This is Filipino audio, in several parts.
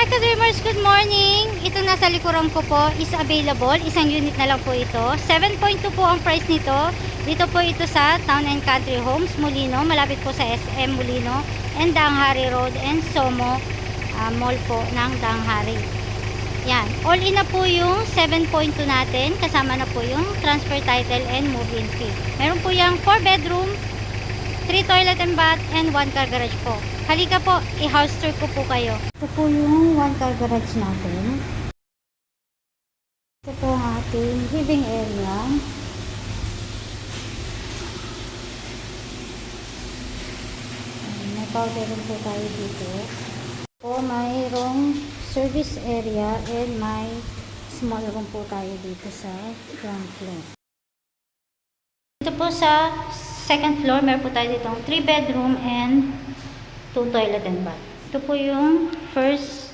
Hi ka-dreamers! Good morning! Ito nasa likuran ko po is available. Isang unit na lang po ito. 7.2 po ang price nito. Dito po ito sa Town and Country Homes, Molino. Malapit po sa SM Molino and Danghari Road and Somo Mall po ng Danghari. Yan. All in na po yung 7.2 natin. Kasama na po yung transfer title and move-in fee. Meron po yung 4 bedroom, 3 toilet and bath, and 1 car garage po. Halika po, i-house tour ko po kayo. Ito po yung 1 car garage natin. Ito po ang ating living area. May powder room po tayo dito. Po mayroong service area and may small room po tayo dito sa ground floor. Ito po sa second floor, meron po tayo dito 3 bedroom and 2 toilet and bath. Ito po yung first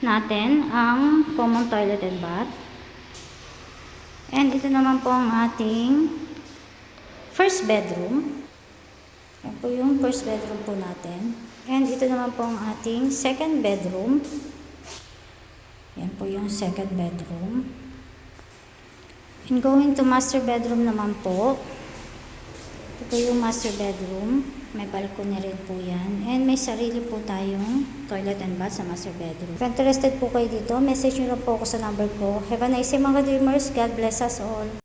natin, ang common toilet and bath. And ito naman po ang ating first bedroom. Yan po yung first bedroom po natin. And ito naman po ang ating second bedroom. Yan po yung second bedroom. And going to master bedroom naman po. Ito po yung master bedroom. May balcony rin po yan. And may sarili po tayong toilet and bath sa master bedroom. If interested po kayo dito, message nyo lang po ako sa number ko. Have a nice day mga dreamers. God bless us all.